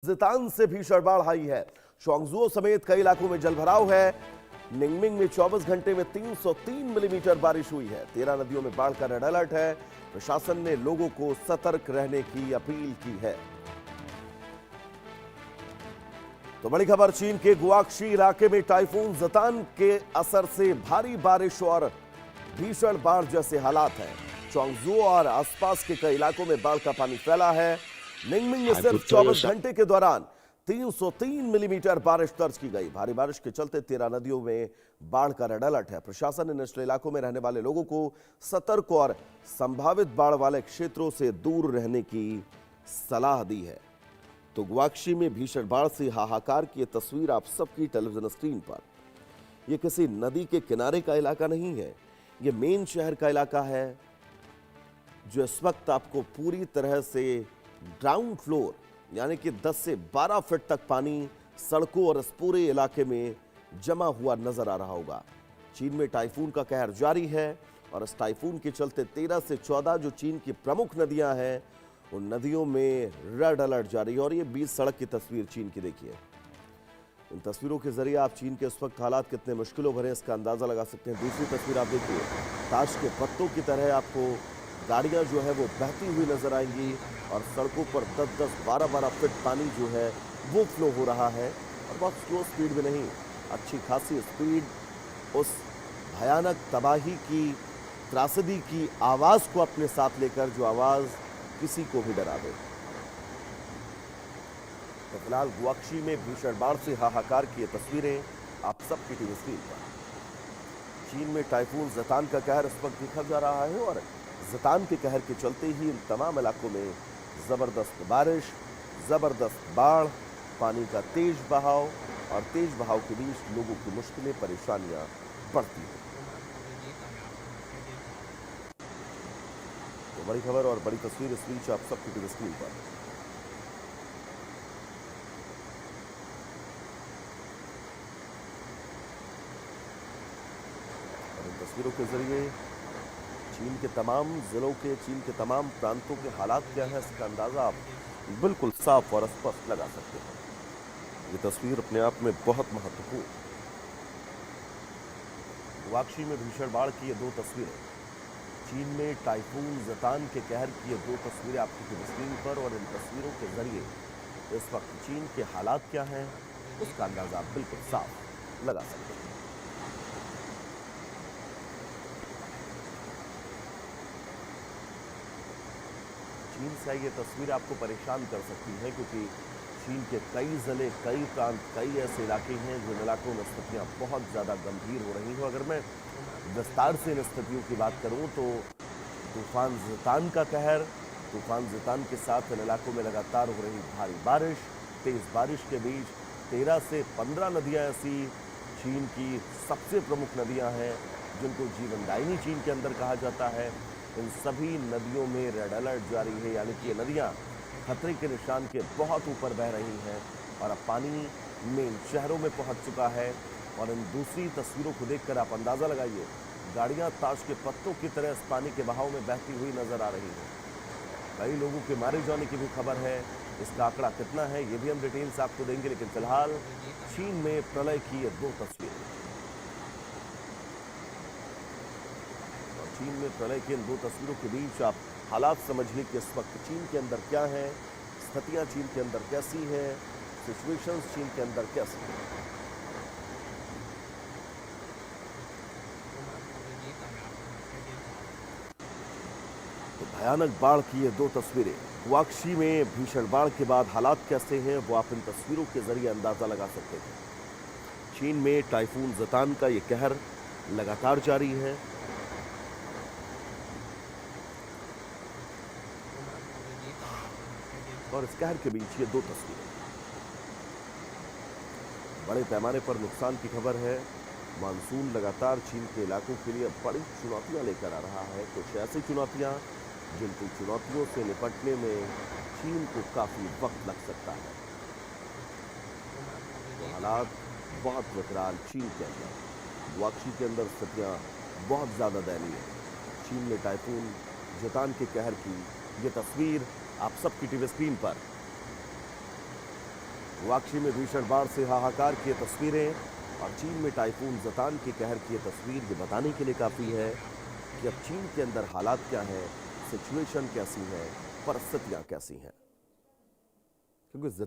जितान से भीषण बाढ़ आई है। चोंगजुओ समेत कई इलाकों में जलभराव है। निंगमिंग में 24 घंटे में 303 मिलीमीटर बारिश हुई है। 13 नदियों में बाढ़ का रेड अलर्ट है। प्रशासन ने लोगों को सतर्क रहने की अपील की है। तो बड़ी खबर, चीन के गुआक्शी इलाके में टाइफून जितान के असर से भारी बारिश और भीषण बाढ़ जैसे हालात हैं। चोंगजुओ और आसपास के कई इलाकों में बाढ़ का पानी फैला है। निंगमिंग में सिर्फ 24 घंटे के दौरान 303 मिलीमीटर बारिश दर्ज की गई। भारी बारिश के चलते 13 नदियों में बाढ़ का रेड अलर्ट है। प्रशासन ने निचले इलाकों में रहने वाले लोगों को सतर्क और संभावित बाढ़ वाले क्षेत्रों से दूर रहने की सलाह दी है। तो गुआक्शी में भीषण बाढ़ से हाहाकार की तस्वीर आप सबकी टेलीविजन स्क्रीन पर। यह किसी नदी के किनारे का इलाका नहीं है, यह मेन शहर का इलाका है, जो इस वक्त आपको पूरी तरह से ग्राउंड फ्लोर यानी कि 10 से 12 फीट तक पानी सड़कों और इस पूरे इलाके में जमा हुआ नजर आ रहा होगा। चीन में टाइफून का कहर जारी है और इस टाइफून के चलते 13 से 14 जो चीन की प्रमुख नदियां हैं उन नदियों में रेड अलर्ट जारी है। और ये बीच सड़क की तस्वीर चीन की देखिए। इन तस्वीरों के जरिए आप चीन के इस वक्त हालात कितने मुश्किलों भरे इसका अंदाजा लगा सकते हैं। दूसरी तस्वीर आप देखिए, ताश के पत्तों की तरह आपको गाड़ियां जो है वो बहती हुई नजर आएंगी और सड़कों पर 10-10, 12-12 फीट पानी जो है वो फ्लो हो रहा है। और बहुत स्लो स्पीड में नहीं, अच्छी खासी स्पीड उस भयानक तबाही की, त्रासदी की आवाज को अपने साथ लेकर, जो आवाज किसी को भी डरा दे। तो फिलहाल गुआक्शी में भीषण बाढ़ से हाहाकार की ये तस्वीरें आप सबकी टीवी स्क्रीन पर। चीन में टाइफून जितान का कहर इस वक्त दिखा जा रहा है और जितान के कहर के चलते ही इन तमाम इलाकों में जबरदस्त बारिश, जबरदस्त बाढ़, पानी का तेज बहाव और तेज बहाव के बीच लोगों की मुश्किलें, परेशानियां बढ़ती हैं। तो बड़ी खबर और बड़ी तस्वीर इस बीच आप सबकी टीवी स्क्रीन पर। और इन तस्वीरों के जरिए चीन के तमाम जिलों के, चीन के तमाम प्रांतों के हालात क्या है इसका अंदाजा आप बिल्कुल साफ और स्पष्ट लगा सकते हैं। ये तस्वीर अपने आप में बहुत महत्वपूर्ण। गुआक्शी में भीषण बाढ़ की ये दो तस्वीरें, चीन में टाइफून जितान के कहर की ये दो तस्वीरें आपकी टीवी स्क्रीन पर। और इन तस्वीरों के जरिए इस वक्त चीन के हालात क्या हैं उसका अंदाजा आप बिल्कुल साफ लगा सकते हैं। चीन से ये तस्वीर आपको परेशान कर सकती है, क्योंकि चीन के कई जिले, कई प्रांत, कई ऐसे इलाके हैं जिन इलाकों में स्थितियां बहुत ज़्यादा गंभीर हो रही हैं। अगर मैं विस्तार से इन स्थितियों की बात करूं तो तूफान जितान का कहर, तूफान जितान के साथ इन इलाकों में लगातार हो रही भारी बारिश, तेज़ बारिश के बीच 13 से 15 नदियाँ ऐसी चीन की सबसे प्रमुख नदियाँ हैं जिनको जीवनदायिनी चीन के अंदर कहा जाता है। इन सभी नदियों में रेड अलर्ट जारी है, यानी कि ये नदियां खतरे के निशान के बहुत ऊपर बह रही हैं और अब पानी मेन शहरों में पहुंच चुका है। और इन दूसरी तस्वीरों को देखकर आप अंदाजा लगाइए, गाड़ियां ताश के पत्तों की तरह इस पानी के बहाव में बहती हुई नजर आ रही हैं। कई लोगों के मारे जाने की भी खबर है। इसका आंकड़ा कितना है ये भी हम डिटेल से आपको देंगे, लेकिन फिलहाल चीन में प्रलय की ये दो तस्वीरें। चीन में प्रलय की इन दो तस्वीरों के बीच आप हालात समझिए कि इस वक्त चीन के अंदर क्या है, स्थितियां चीन के अंदर कैसी है, सिचुएशंस चीन के अंदर कैसी है। तो भयानक बाढ़ की ये दो तस्वीरें, गुआक्शी में भीषण बाढ़ के बाद हालात कैसे हैं वो आप इन तस्वीरों के जरिए अंदाजा लगा सकते हैं। चीन में टाइफून जितान का ये कहर लगातार जारी है और इस कहर के बीच ये दो तस्वीरें। बड़े पैमाने पर नुकसान की खबर है। मानसून लगातार चीन के इलाकों के लिए बड़ी चुनौतियां लेकर आ रहा है। कुछ ऐसी चुनौतियां जिनको चुनौतियों से निपटने में चीन को काफी वक्त लग सकता है। तो हालात बहुत विकराल चीन के अंदर, गुआक्शी के अंदर स्थितियां बहुत ज्यादा दयनीय है। चीन में टाइफून जितान के कहर की ये तस्वीर आप सबकी टीवी स्क्रीन पर। गुआक्षी में भीषण बाढ़ से हाहाकार की ये तस्वीरें और चीन में टाइफून जतान के कहर की ये तस्वीर ये बताने के लिए काफी है कि अब चीन के अंदर हालात क्या है, सिचुएशन कैसी है, परिस्थितियां कैसी हैं, क्योंकि